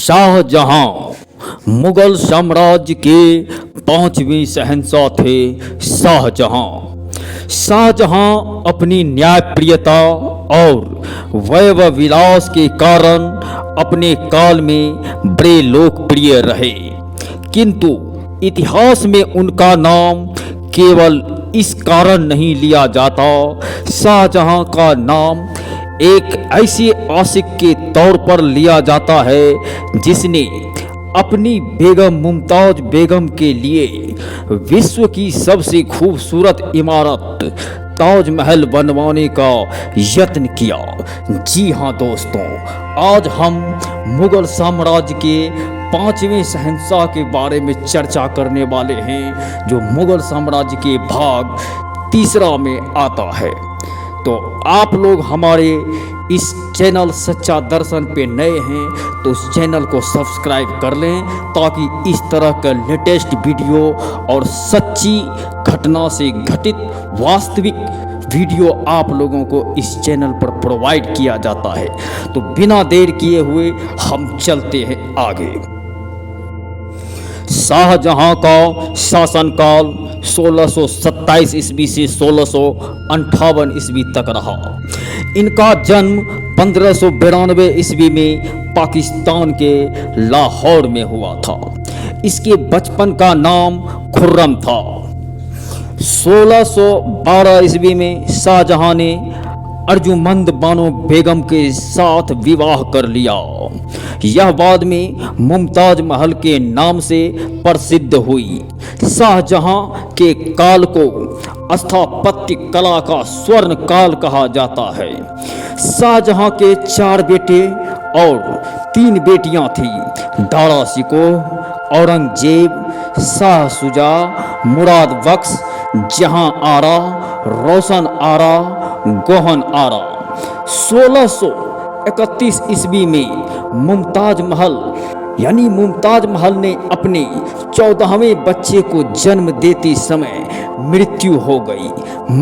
शाहजहां मुगल साम्राज्य के 5वें शहंशाह थे। शाहजहां अपनी न्यायप्रियता और वैभव विलास के कारण अपने काल में बड़े लोकप्रिय रहे, किंतु इतिहास में उनका नाम केवल इस कारण नहीं लिया जाता। शाहजहां का नाम एक ऐसे आशिक के तौर पर लिया जाता है जिसने अपनी बेगम मुमताज बेगम के लिए विश्व की सबसे खूबसूरत इमारत ताजमहल बनवाने का यत्न किया। जी हाँ दोस्तों, आज हम मुगल साम्राज्य के 5वें शहंशाह के बारे में चर्चा करने वाले हैं, जो मुगल साम्राज्य के भाग 3 में आता है। तो आप लोग हमारे इस चैनल सच्चा दर्शन पे नए हैं तो इस चैनल को सब्सक्राइब कर लें, ताकि इस तरह का लेटेस्ट वीडियो और सच्ची घटना से घटित वास्तविक वीडियो आप लोगों को इस चैनल पर प्रोवाइड किया जाता है। तो बिना देर किए हुए हम चलते हैं आगे। शाहजहां का शासनकाल 1627 ईस्वी से 1658 ईस्वी तक रहा। इनका जन्म 1592 ईस्वी में पाकिस्तान के लाहौर में हुआ था। इसके बचपन का नाम खुर्रम था। 1612 ईस्वी में शाहजहां ने अर्जुमंद बानो बेगम के साथ विवाह कर लिया। यह बाद में मुमताज महल के नाम से प्रसिद्ध हुई। शाहजहां के काल को स्थापत्य कला का स्वर्ण काल कहा जाता है। शाहजहां के 4 बेटे और 3 बेटियां थीं। दारा शिकोह, औरंगजेब, शाह शुजा, मुराद बख्श, जहां आरा, रोशन आरा, गोहन आरा। 1631 ईस्वी में मुमताज महल ने अपने 14वें बच्चे को जन्म देते समय मृत्यु हो गई।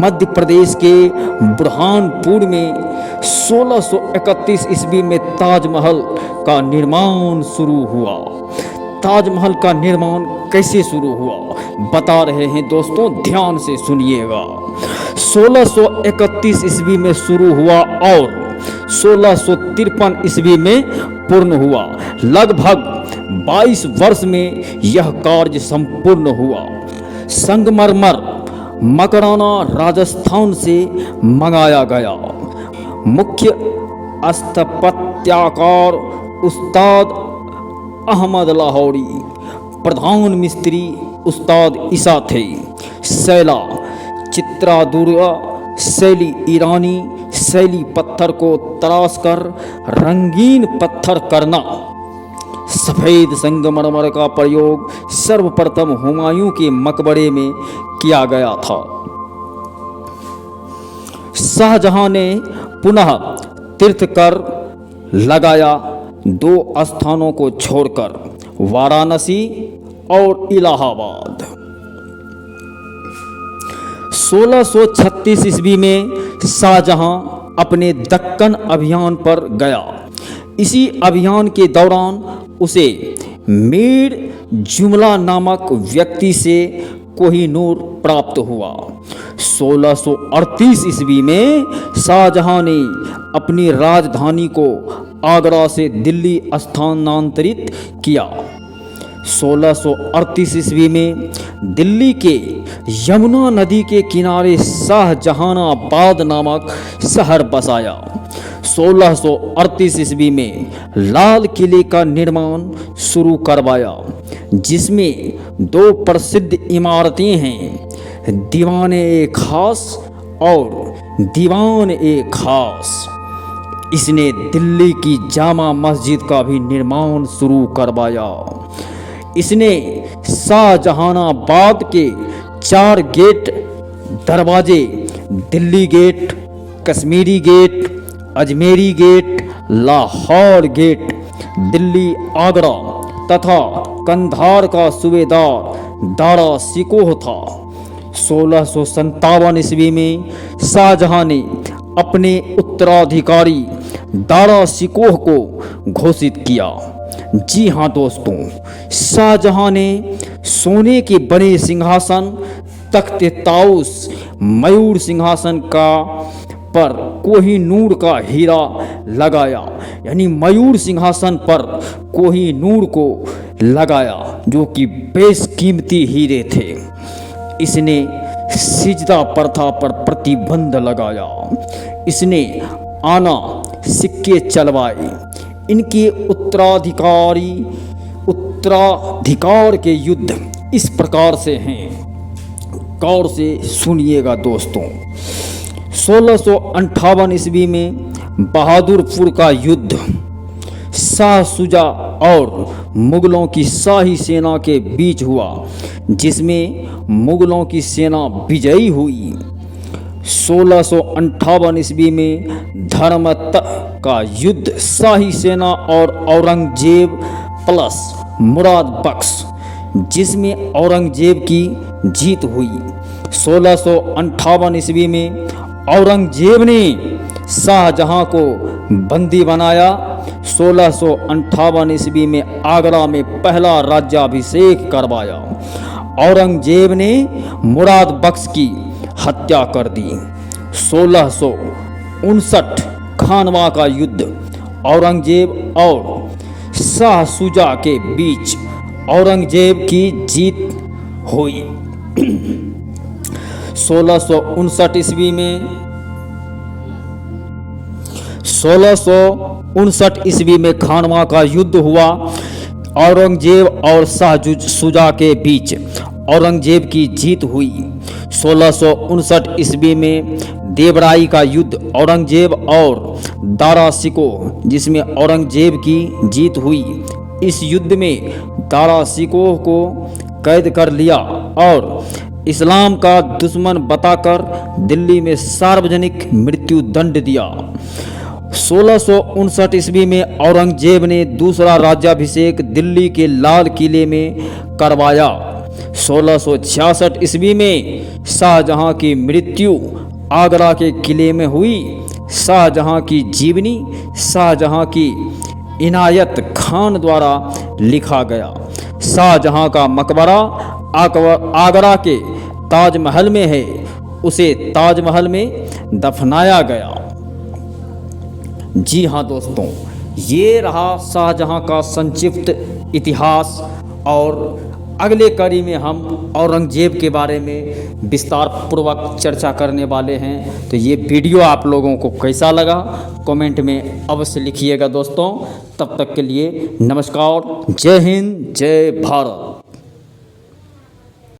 मध्य प्रदेश के बुरहानपुर में 1631 ईस्वी में ताजमहल का निर्माण शुरू हुआ। ताजमहल का निर्माण कैसे शुरू हुआ बता रहे हैं दोस्तों, ध्यान से सुनिएगा। 1631 ईस्वी में शुरू हुआ और 1653 ईस्वी में पूर्ण हुआ। लगभग 22 वर्ष में यह कार्य संपूर्ण हुआ। संगमरमर मकराना राजस्थान से मंगाया गया। मुख्य स्थापत्यकार उस्ताद अहमद लाहौरी, प्रधान मिस्त्री उस्ताद ईसा थे। शैला चित्रादुर्गा शैली ईरानी शैली पत्थर को तराश कर रंगीन पत्थर करना। सफ़ेद संगमरमर का प्रयोग सर्वप्रथम हुमायूं के मकबरे में किया गया था। शाहजहां ने पुनः तीर्थ कर लगाया 2 स्थानों को छोड़कर, वाराणसी और इलाहाबाद। 1636 ईस्वी में शाहजहां अपने दक्कन अभियान पर गया। इसी अभियान के दौरान उसे मीर जुमला नामक व्यक्ति से कोहिनूर प्राप्त हुआ। 1638 ईस्वी में शाहजहां ने अपनी राजधानी को आगरा से दिल्ली स्थानांतरित किया। 1638 ईस्वी में दिल्ली के यमुना नदी के किनारे शाहजहानाबाद नामक शहर बसाया। 1638 ईस्वी में लाल किले का निर्माण शुरू करवाया, जिसमें 2 प्रसिद्ध इमारतें हैं, दीवान-ए-खास और दीवान-ए-खास। इसने दिल्ली की जामा मस्जिद का भी निर्माण शुरू करवाया। इसने शाहजहानाबाद के 4 गेट दरवाजे, Delhi gate, Kashmiri gate, Ajmeri gate, Lahore gate, Delhi Agra तथा कंधार का सूबेदार दारा शिकोह था। 1657 ईस्वी में शाहजहां ने अपने उत्तराधिकारी दारा शिकोह को घोषित किया। जी हाँ दोस्तों, शाहजहां ने सोने के बने सिंहासन तख्ते ताउस मयूर सिंहासन का पर कोहिनूर का हीरा लगाया, यानी मयूर सिंहासन पर कोहिनूर को लगाया जो कि बेशकीमती हीरे थे। इसने सिजदा प्रथा पर प्रतिबंध लगाया। इसने आना सिक्के चलवाए। इनके उत्तराधिकार के युद्ध इस प्रकार से हैं, गौर से सुनिएगा दोस्तों। 1658 ईस्वी में बहादुरपुर का युद्ध शाह शुजा और मुगलों की शाही सेना के बीच हुआ, जिसमें मुगलों की सेना विजयी हुई। 1658 ईस्वी में धर्मत का युद्ध शाही सेना और औरंगजेब प्लस मुराद बख्श, जिसमें औरंगजेब की जीत हुई। 1658 ईस्वी में औरंगजेब ने शाहजहां को बंदी बनाया। 1658 ईस्वी में आगरा में पहला राज्याभिषेक करवाया। औरंगजेब ने मुराद बख्श की हत्या कर दी। 1659 खानवा का युद्ध औरंगजेब और शाह शुजा के बीच औरंगजेब की जीत हुई। 1659 ईस्वी में 1659 ईस्वी में खानवा का युद्ध हुआ। औरंगजेब और शाह शुजा के बीच औरंगजेब की जीत हुई। 1659 ईस्वी में देवराई का युद्ध औरंगजेब और दारा शिकोह, जिसमें औरंगजेब की जीत हुई। इस युद्ध में दारा शिकोह को कैद कर लिया और इस्लाम का दुश्मन बताकर दिल्ली में सार्वजनिक मृत्यु दंड दिया। 1659 ईस्वी में औरंगजेब ने दूसरा राज्याभिषेक दिल्ली के लाल किले में करवाया। 1666 ईस्वी में शाहजहां की मृत्यु आगरा के किले में हुई। शाहजहां की जीवनी शाहजहां की इनायत खान द्वारा लिखा गया। शाहजहां का मकबरा आगरा के ताजमहल में है। उसे ताजमहल में दफनाया गया। जी हाँ दोस्तों, ये रहा शाहजहां का संक्षिप्त इतिहास। और अगले कड़ी में हम औरंगजेब के बारे में विस्तार पूर्वक चर्चा करने वाले हैं। तो ये वीडियो आप लोगों को कैसा लगा कमेंट में अवश्य लिखिएगा दोस्तों। तब तक के लिए नमस्कार। जय हिंद, जय भारत।